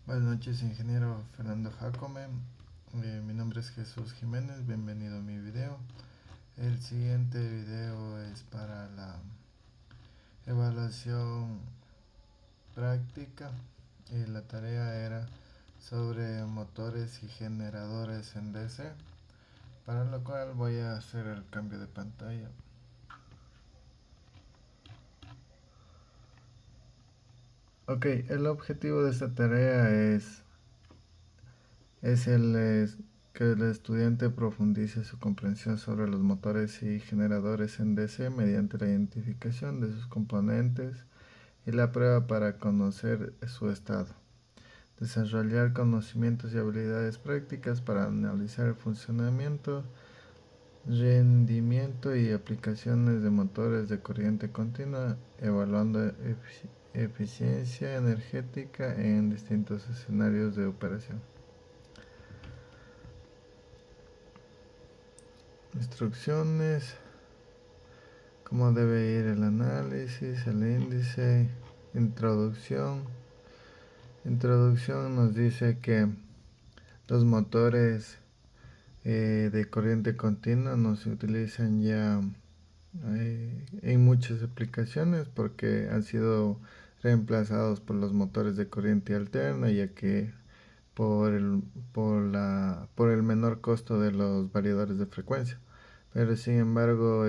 Buenas noches, ingeniero Fernando Jacome. Mi nombre es Jesús Jiménez, bienvenido a mi video. El siguiente video es para la evaluación práctica y la tarea era sobre motores y generadores en DC, para lo cual voy a hacer el cambio de pantalla. Ok, el objetivo de esta tarea es que el estudiante profundice su comprensión sobre los motores y generadores en DC mediante la identificación de sus componentes y la prueba para conocer su estado. Desarrollar conocimientos y habilidades prácticas para analizar el funcionamiento, rendimiento y aplicaciones de motores de corriente continua, evaluando eficiencia energética en distintos escenarios de operación. Instrucciones: cómo debe ir el análisis, el índice, introducción. Introducción nos dice que los motores de corriente continua no se utilizan ya en muchas aplicaciones porque han sido reemplazados por los motores de corriente alterna, ya que por el menor costo de los variadores de frecuencia. Pero sin embargo,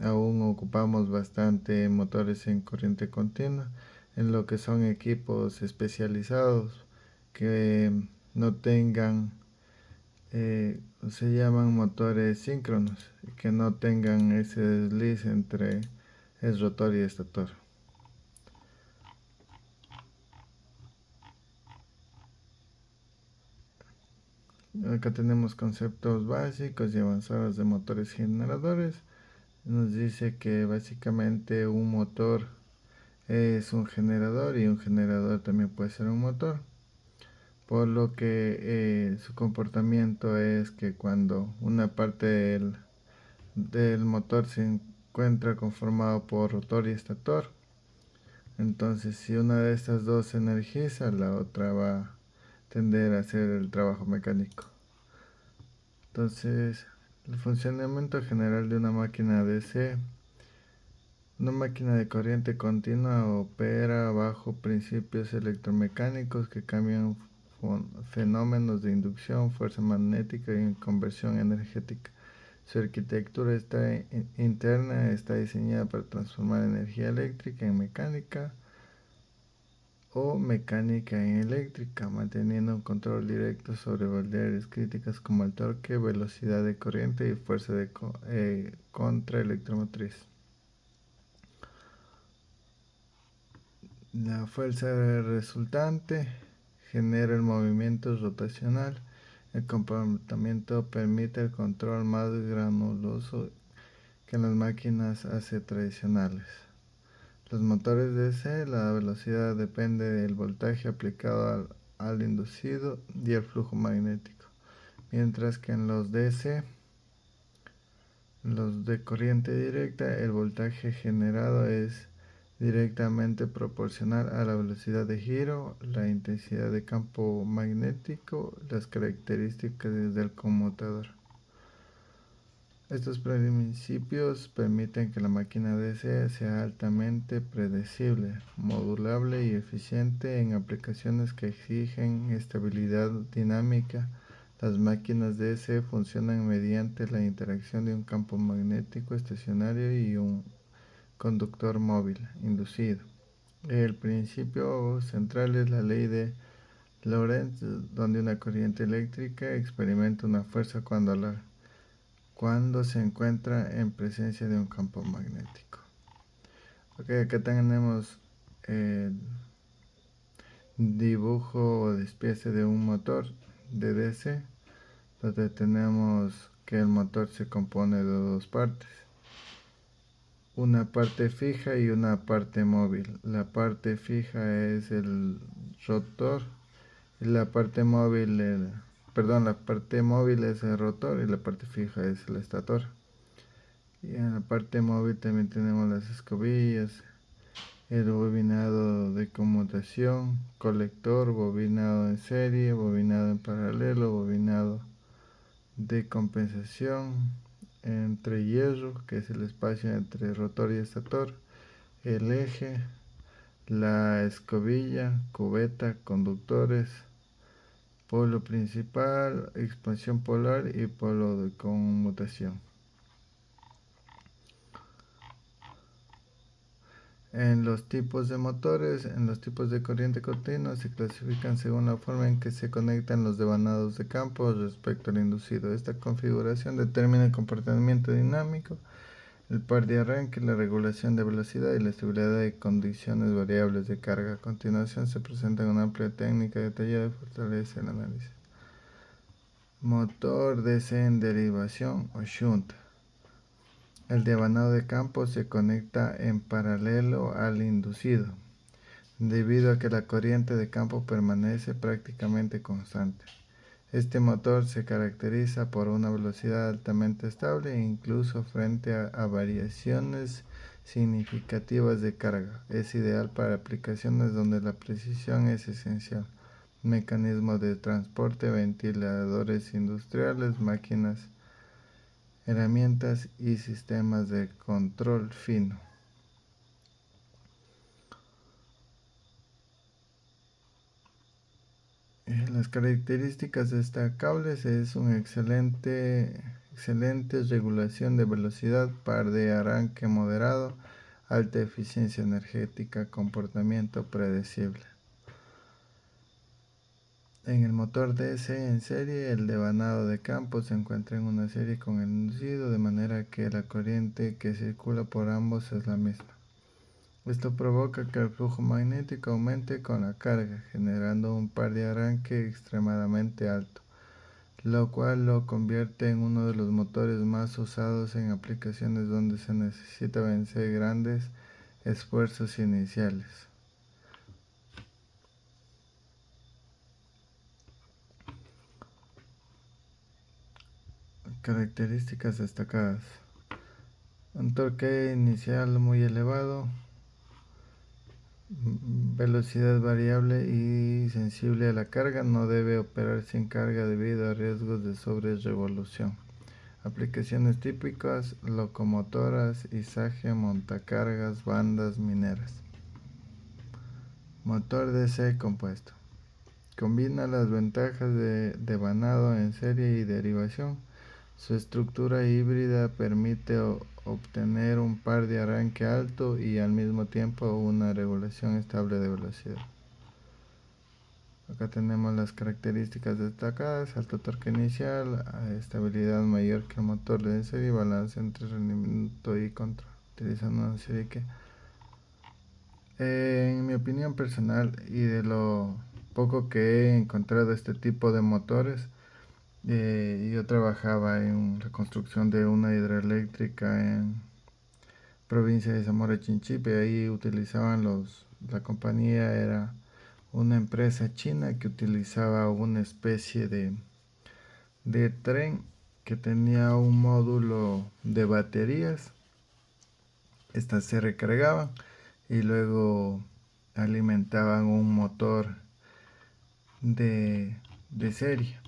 aún ocupamos bastante motores en corriente continua, en lo que son equipos especializados que no tengan, se llaman motores síncronos, que no tengan ese desliz entre el rotor y el estator. Acá tenemos conceptos básicos y avanzados de motores generadores. Nos dice que básicamente un motor es un generador y un generador también puede ser un motor, por lo que su comportamiento es que cuando una parte del motor se encuentra conformado por rotor y estator, entonces si una de estas dos se energiza, la otra va a tender a hacer el trabajo mecánico. Entonces, el funcionamiento general de una máquina DC. Una máquina de corriente continua opera bajo principios electromecánicos que cambian fenómenos de inducción, fuerza magnética y conversión energética. Su arquitectura interna está diseñada para transformar energía eléctrica en mecánica o mecánica en eléctrica, manteniendo un control directo sobre variables críticas como el torque, velocidad de corriente y fuerza de contraelectromotriz. La fuerza resultante genera el movimiento rotacional. El comportamiento permite el control más granuloso que en las máquinas AC tradicionales. Los motores DC, la velocidad depende del voltaje aplicado al inducido y el flujo magnético, mientras que en los DC, los de corriente directa, el voltaje generado es directamente proporcional a la velocidad de giro, la intensidad de campo magnético, las características del conmutador. Estos principios permiten que la máquina DC sea altamente predecible, modulable y eficiente en aplicaciones que exigen estabilidad dinámica. Las máquinas DC funcionan mediante la interacción de un campo magnético estacionario y un conductor móvil inducido. El principio central es la ley de Lorentz, donde una corriente eléctrica experimenta una fuerza cuando se encuentra en presencia de un campo magnético. Ok, acá tenemos el dibujo o despiece de un motor de DC, donde tenemos que el motor se compone de dos partes: una parte fija y una parte móvil. La parte fija es el rotor y la parte móvil, la parte móvil es el rotor y la parte fija es el estator. Y en la parte móvil también tenemos las escobillas el bobinado de conmutación, colector, bobinado en serie, bobinado en paralelo, bobinado de compensación entre hierro, que es el espacio entre rotor y estator, el eje, la escobilla, cubeta, conductores, polo principal, expansión polar y polo de conmutación. En los tipos de motores, en los tipos de corriente continua se clasifican según la forma en que se conectan los devanados de campo respecto al inducido. Esta configuración determina el comportamiento dinámico, el par de arranque, la regulación de velocidad y la estabilidad de condiciones variables de carga. A continuación se presenta una amplia técnica detallada que fortalece el análisis. Motor DC en derivación o shunt. El devanado de campo se conecta en paralelo al inducido, debido a que la corriente de campo permanece prácticamente constante. Este motor se caracteriza por una velocidad altamente estable incluso frente a variaciones significativas de carga. Es ideal para aplicaciones donde la precisión es esencial. Mecanismos de transporte, ventiladores industriales, máquinas, herramientas y sistemas de control fino. Las características destacables es una excelente regulación de velocidad, par de arranque moderado, alta eficiencia energética, comportamiento predecible. En el motor DC en serie, el devanado de campo se encuentra en una serie con el inducido, de manera que la corriente que circula por ambos es la misma. Esto provoca que el flujo magnético aumente con la carga, generando un par de arranque extremadamente alto, lo cual lo convierte en uno de los motores más usados en aplicaciones donde se necesita vencer grandes esfuerzos iniciales. Características destacadas: un torque inicial muy elevado, velocidad variable y sensible a la carga. No debe operar sin carga debido a riesgos de sobrerevolución. Aplicaciones típicas: locomotoras, izaje, montacargas, bandas mineras. Motor DC compuesto. Combina las ventajas de devanado en serie y derivación. Su estructura híbrida permite obtener un par de arranque alto y al mismo tiempo una regulación estable de velocidad. Acá tenemos las características destacadas: alto torque inicial, estabilidad mayor que el motor de serie, balance entre rendimiento y control, utilizando una serie que, en mi opinión personal y de lo poco que he encontrado este tipo de motores, yo trabajaba en la construcción de una hidroeléctrica en provincia de Zamora Chinchipe. Ahí utilizaban la compañía era una empresa china que utilizaba una especie de tren que tenía un módulo de baterías. Estas se recargaban y luego alimentaban un motor de serie.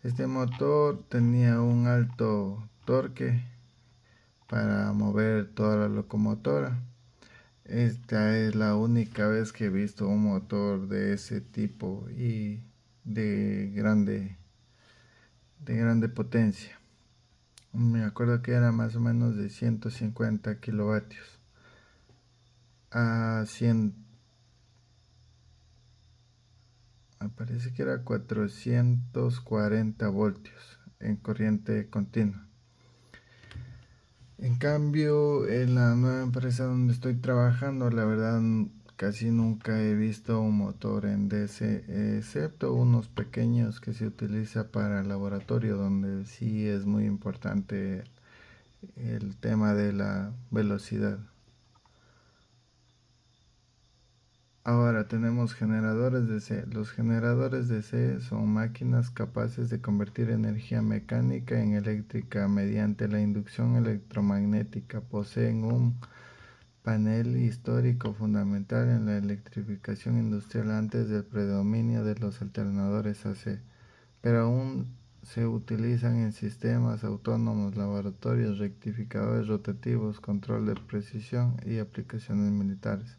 Este motor tenía un alto torque para mover toda la locomotora. Esta es la única vez que he visto un motor de ese tipo y de grande potencia. Me acuerdo que era más o menos de 150 kilovatios a 100, me parece que era 440 voltios en corriente continua. En cambio, en la nueva empresa donde estoy trabajando, la verdad casi nunca he visto un motor en DC, excepto unos pequeños que se utiliza para el laboratorio, donde sí es muy importante el tema de la velocidad. Ahora tenemos generadores DC. Los generadores DC son máquinas capaces de convertir energía mecánica en eléctrica mediante la inducción electromagnética. Poseen un panel histórico fundamental en la electrificación industrial antes del predominio de los alternadores AC, pero aún se utilizan en sistemas autónomos, laboratorios, rectificadores rotativos, control de precisión y aplicaciones militares.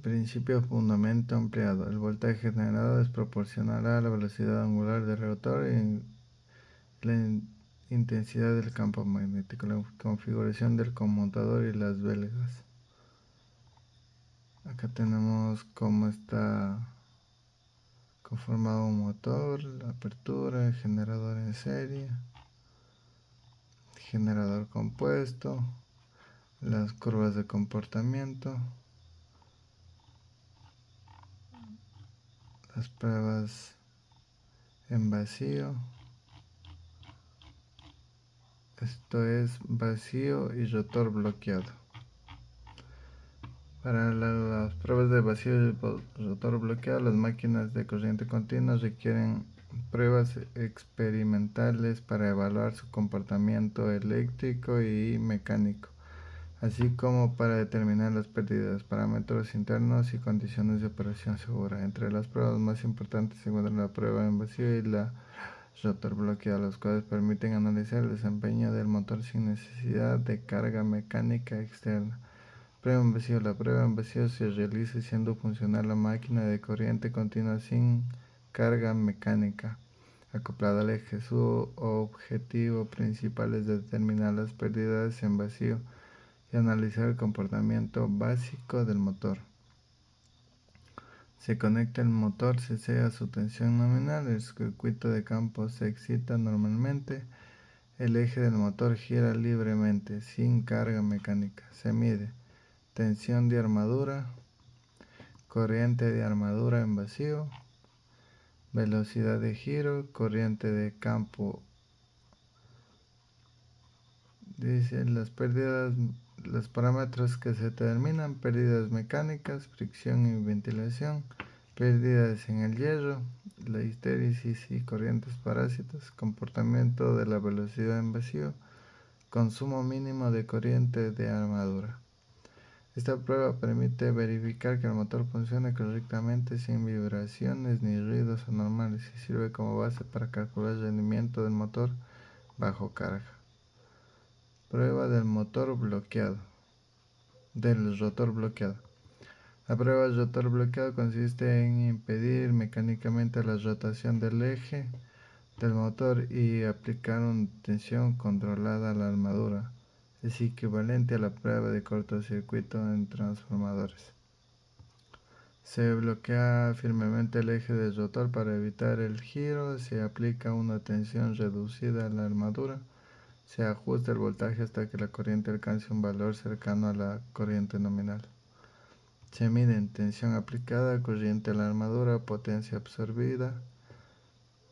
Principio fundamento ampliado. El voltaje generado es proporcional a la velocidad angular del rotor y la intensidad del campo magnético, la configuración del conmutador y las velas. Acá tenemos cómo está conformado un motor, la apertura, el generador en serie, generador compuesto, las curvas de comportamiento, las pruebas en vacío. Esto es vacío y rotor bloqueado. Para las pruebas de vacío y rotor bloqueado, las máquinas de corriente continua requieren pruebas experimentales para evaluar su comportamiento eléctrico y mecánico, así como para determinar las pérdidas, parámetros internos y condiciones de operación segura. Entre las pruebas más importantes se encuentran la prueba en vacío y la rotor bloqueado, los cuales permiten analizar el desempeño del motor sin necesidad de carga mecánica externa. Prueba en vacío. La prueba en vacío se realiza haciendo funcionar la máquina de corriente continua sin carga mecánica acoplada al eje. Su objetivo principal es determinar las pérdidas en vacío y analizar el comportamiento básico del motor. Se conecta el motor, se cede su tensión nominal, el circuito de campo se excita normalmente, el eje del motor gira libremente, sin carga mecánica. Se mide tensión de armadura, corriente de armadura en vacío, velocidad de giro, corriente de campo. Dice las pérdidas, los parámetros que se determinan: pérdidas mecánicas, fricción y ventilación, pérdidas en el hierro, la histéresis y corrientes parásitas, comportamiento de la velocidad en vacío, consumo mínimo de corriente de armadura. Esta prueba permite verificar que el motor funcione correctamente sin vibraciones ni ruidos anormales y sirve como base para calcular el rendimiento del motor bajo carga. Prueba del motor bloqueado, del rotor bloqueado. La prueba del rotor bloqueado consiste en impedir mecánicamente la rotación del eje del motor y aplicar una tensión controlada a la armadura. Es equivalente a la prueba de cortocircuito en transformadores. Se bloquea firmemente el eje del rotor para evitar el giro, se aplica una tensión reducida a la armadura, se ajusta el voltaje hasta que la corriente alcance un valor cercano a la corriente nominal. Se miden tensión aplicada, corriente a la armadura, potencia absorbida,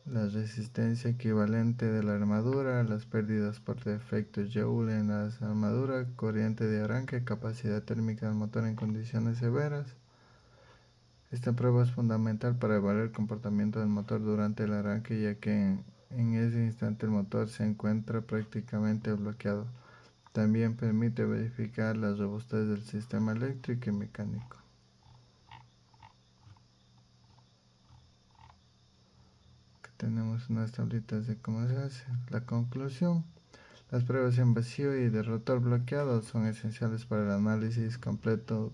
la resistencia equivalente de la armadura, las pérdidas por defecto Joule en la armadura, corriente de arranque, capacidad térmica del motor en condiciones severas. Esta prueba es fundamental para evaluar el comportamiento del motor durante el arranque, ya que en ese instante el motor se encuentra prácticamente bloqueado. También permite verificar la robustez del sistema eléctrico y mecánico. Aquí tenemos unas tablitas de cómo se hace. La conclusión: las pruebas en vacío y de rotor bloqueado son esenciales para el análisis completo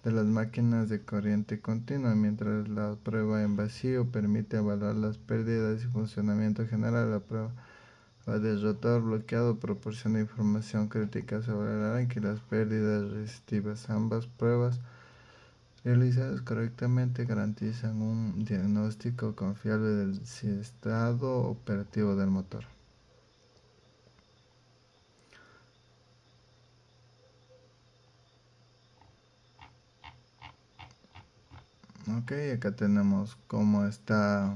de las máquinas de corriente continua, mientras la prueba en vacío permite evaluar las pérdidas y funcionamiento general. La prueba de rotor bloqueado proporciona información crítica sobre el arranque y las pérdidas resistivas. Ambas pruebas, realizadas correctamente, garantizan un diagnóstico confiable del estado operativo del motor. Ok, acá tenemos cómo está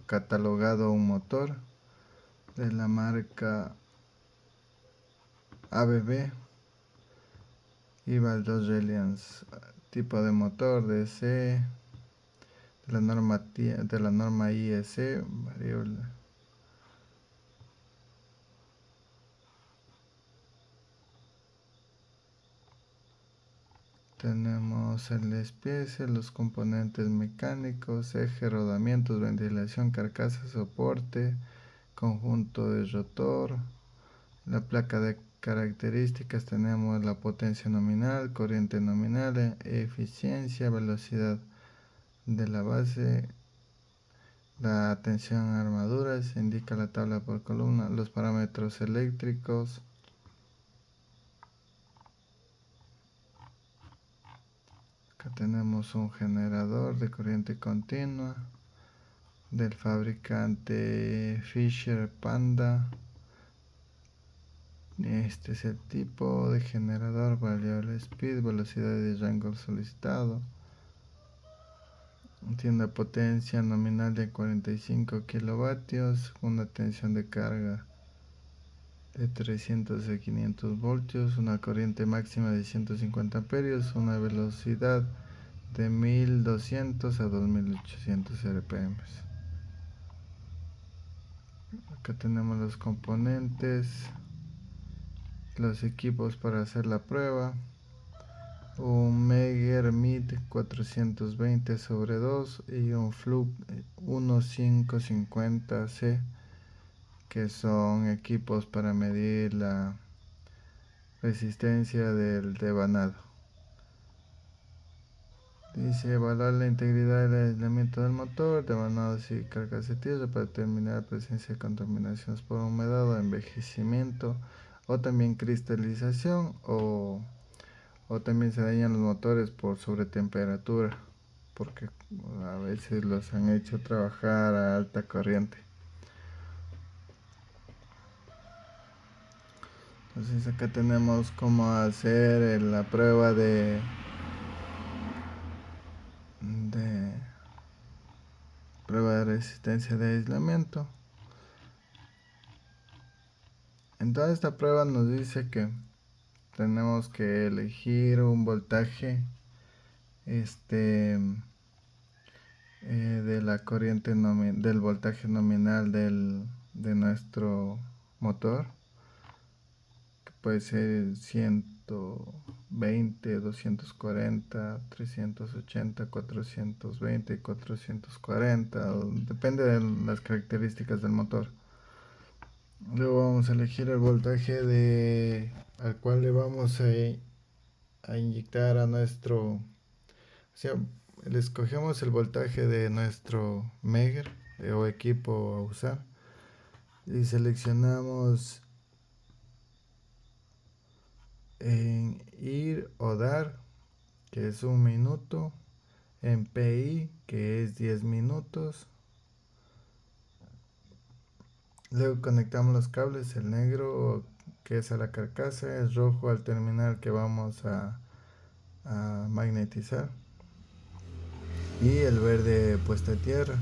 catalogado un motor de la marca ABB y Baldor Reliance. Tipo de motor DC de la norma IEC, variable. Tenemos el despiece, los componentes mecánicos, eje, rodamientos, ventilación, carcasa, soporte, conjunto de rotor, la placa de características. Tenemos la potencia nominal, corriente nominal, eficiencia, velocidad de la base, la tensión a armaduras, se indica la tabla por columna, los parámetros eléctricos. Acá tenemos un generador de corriente continua del fabricante Fisher Panda. Este es el tipo de generador, variable speed, velocidad y rango solicitado. Tiene una potencia nominal de 45 kilovatios, una tensión de carga de 300 a 500 voltios, una corriente máxima de 150 amperios, una velocidad de 1200 a 2800 RPM. Acá tenemos los componentes, los equipos para hacer la prueba. Un Megger MID 420/2 y un Fluke 1550C, que son equipos para medir la resistencia del devanado. Dice evaluar la integridad del aislamiento del motor, devanados y cargas de tierra para determinar la presencia de contaminaciones por humedad o envejecimiento, o también cristalización, o también se dañan los motores por sobretemperatura, porque a veces los han hecho trabajar a alta corriente. Entonces acá tenemos cómo hacer la prueba de prueba de resistencia de aislamiento. En toda esta prueba nos dice que tenemos que elegir un voltaje de la corriente del voltaje nominal de nuestro motor, que puede ser 120, 240, 380, 420, 440, depende de las características del motor. Luego vamos a elegir el voltaje al cual le vamos a inyectar a nuestro, o sea, le escogemos el voltaje de nuestro Megger o equipo a usar y seleccionamos en ir o dar, que es 1 minuto, en PI, que es 10 minutos. Luego conectamos los cables, el negro que es a la carcasa, el rojo al terminal que vamos a magnetizar, y el verde puesta a tierra.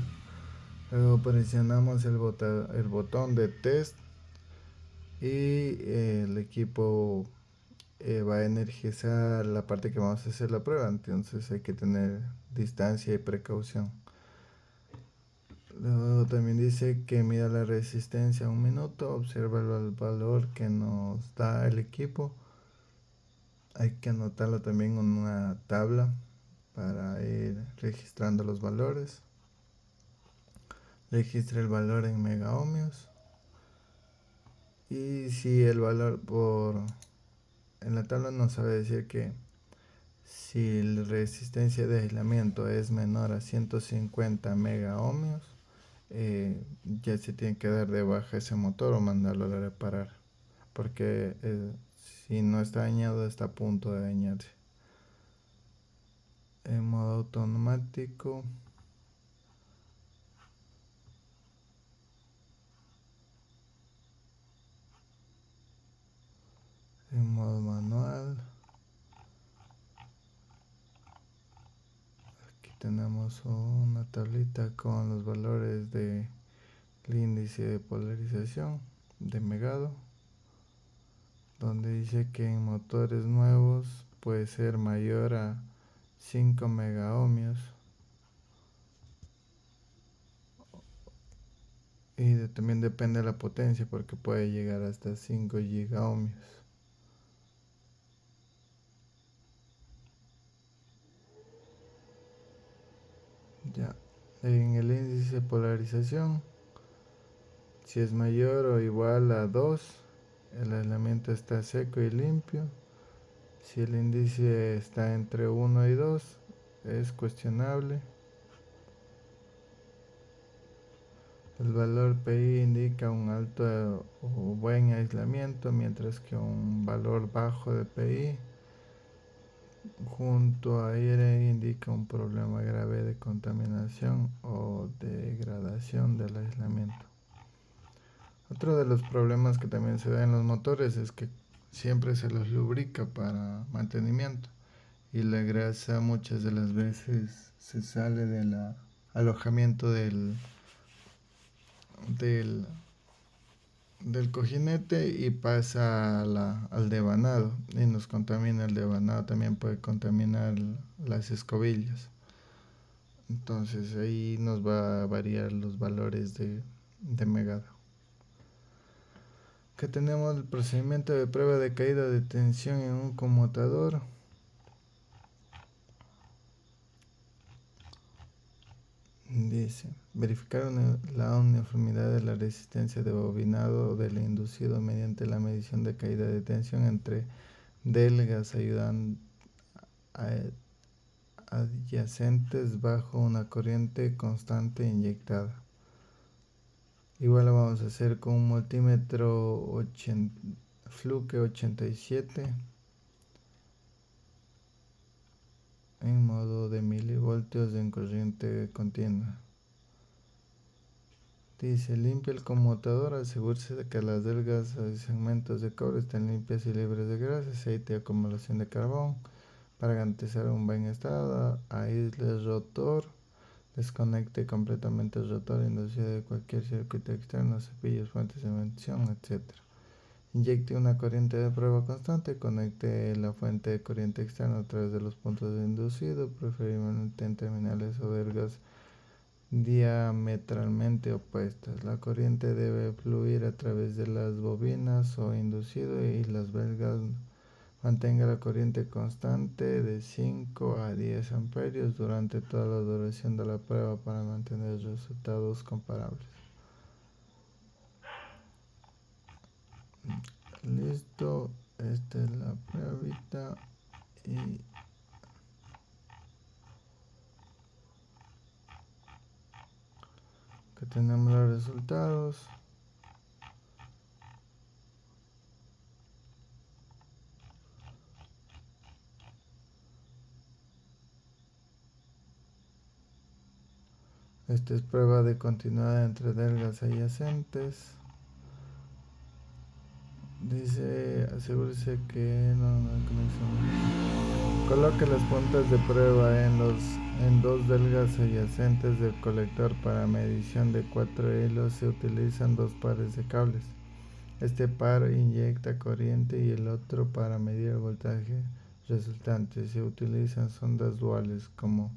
Luego presionamos el botón de test y el equipo va a energizar la parte que vamos a hacer la prueba, entonces hay que tener distancia y precaución. Luego también dice que mida la resistencia 1 minuto, observa el valor que nos da el equipo. Hay que anotarlo también en una tabla para ir registrando los valores. Registra el valor en megaohmios. Y si el valor en la tabla nos sabe decir que si la resistencia de aislamiento es menor a 150 megaohmios, ya se tiene que dar de baja ese motor o mandarlo a reparar, porque si no está dañado está a punto de dañarse. En modo automático, en modo manual. Aquí tenemos una tablita con los valores del índice de polarización de Megado, donde dice que en motores nuevos puede ser mayor a 5 megaohmios. también depende de la potencia porque puede llegar hasta 5 gigaohmios. Ya. En el índice de polarización, si es mayor o igual a 2, el aislamiento está seco y limpio. Si el índice está entre 1 y 2, es cuestionable. El valor PI indica un alto o buen aislamiento, mientras que un valor bajo de PI junto a aire indica un problema grave de contaminación o degradación del aislamiento. Otro de los problemas que también se da en los motores es que siempre se los lubrica para mantenimiento y la grasa muchas de las veces se sale del alojamiento del, del cojinete y pasa al devanado y nos contamina el devanado, también puede contaminar las escobillas. Entonces ahí nos va a variar los valores de megado. Que tenemos el procedimiento de prueba de caída de tensión en un conmutador. Dice, verificar la uniformidad de la resistencia de bobinado del inducido mediante la medición de caída de tensión entre delgas adyacentes bajo una corriente constante inyectada. Igual lo vamos a hacer con un multímetro Fluke 87 en modo de milivoltios en corriente continua. Dice, limpia el conmutador, asegúrese de que las delgas y segmentos de cobre estén limpias y libres de grasa, aceite y acumulación de carbón. Para garantizar un buen estado, aísle el rotor, desconecte completamente el rotor inducido de cualquier circuito externo, cepillos, fuentes de ignición, etc. Inyecte una corriente de prueba constante, conecte la fuente de corriente externa a través de los puntos de inducido, preferiblemente en terminales o delgas diametralmente opuestas. La corriente debe fluir a través de las bobinas o inducido y las belgas. Mantenga la corriente constante de 5 a 10 amperios durante toda la duración de la prueba para mantener resultados comparables. Listo, esta es la pruebita y que tenemos los resultados. Esta es prueba de continuidad entre delgas adyacentes. Dice, asegúrese que no hay conexión. Coloque las puntas de prueba en dos delgas adyacentes del colector. Para medición de 4 hilos se utilizan dos pares de cables. Este par inyecta corriente y el otro para medir el voltaje resultante. Se utilizan sondas duales como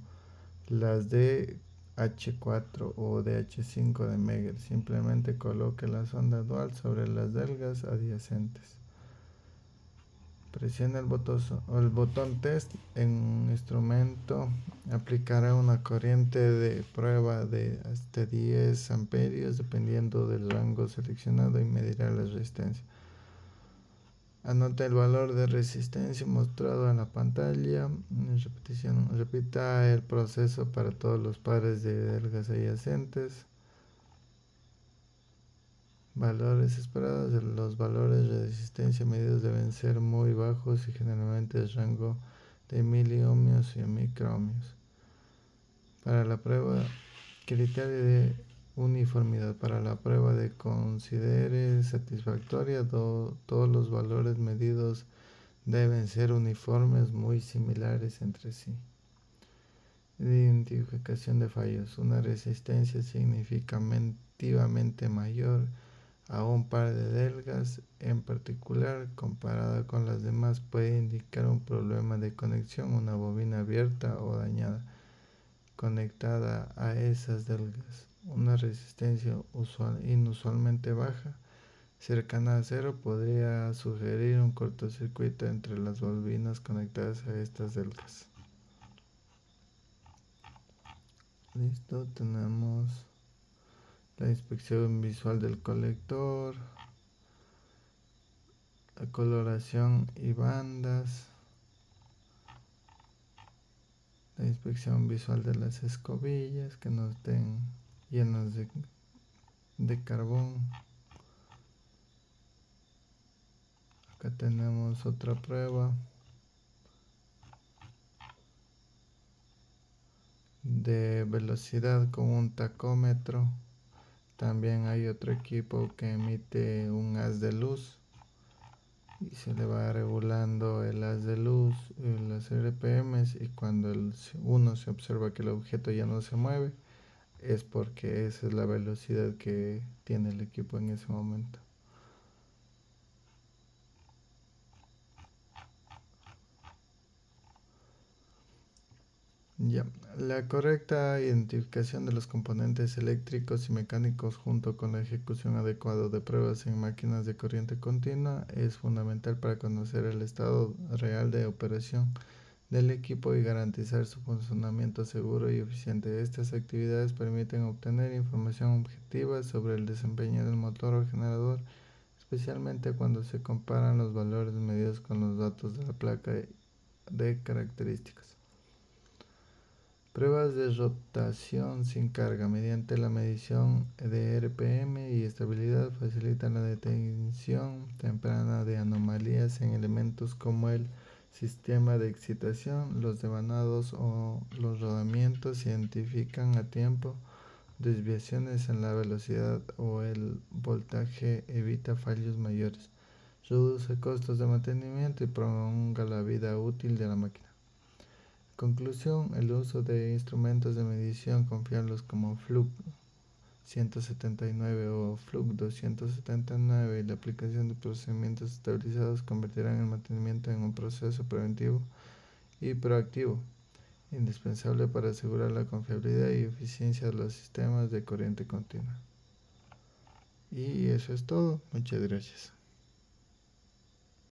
las de H4 o de H5 de Megger. Simplemente coloque la sonda dual sobre las delgas adyacentes. Presione el botón test en un instrumento. Aplicará una corriente de prueba de hasta 10 amperios dependiendo del rango seleccionado y medirá la resistencia. Anota el valor de resistencia mostrado en la pantalla. Repita el proceso para todos los pares de delgas adyacentes. Valores esperados. Los valores de resistencia medidos deben ser muy bajos y generalmente el rango de miliohmios y microohmios. Para la prueba, criterio de uniformidad. Para la prueba de considere satisfactoria, todos los valores medidos deben ser uniformes, muy similares entre sí. Identificación de fallos. Una resistencia significativamente mayor a un par de delgas en particular comparada con las demás puede indicar un problema de conexión, una bobina abierta o dañada conectada a esas delgas. una resistencia inusualmente baja, cercana a cero, podría sugerir un cortocircuito entre las bobinas conectadas a estas del gas. Listo, tenemos la inspección visual del colector, la coloración y bandas, la inspección visual de las escobillas que no estén llenas de carbón. Acá tenemos otra prueba de velocidad con un tacómetro. También hay otro equipo que emite un haz de luz y se le va regulando el haz de luz, las RPMs, y cuando uno se observa que el objeto ya no se mueve, es porque esa es la velocidad que tiene el equipo en ese momento. Ya, la correcta identificación de los componentes eléctricos y mecánicos junto con la ejecución adecuada de pruebas en máquinas de corriente continua es fundamental para conocer el estado real de operación del equipo y garantizar su funcionamiento seguro y eficiente. Estas actividades permiten obtener información objetiva sobre el desempeño del motor o generador, especialmente cuando se comparan los valores medidos con los datos de la placa de características. Pruebas de rotación sin carga mediante la medición de RPM y estabilidad facilitan la detección temprana de anomalías en elementos como el sistema de excitación, los devanados o los rodamientos. Identifican a tiempo desviaciones en la velocidad o el voltaje, evita fallos mayores, reduce costos de mantenimiento y prolonga la vida útil de la máquina. Conclusión: el uso de instrumentos de medición confiables como Fluke 179 o Fluke 279 y la aplicación de procedimientos estabilizados convertirán el mantenimiento en un proceso preventivo y proactivo, indispensable para asegurar la confiabilidad y eficiencia de los sistemas de corriente continua. Y eso es todo. Muchas gracias.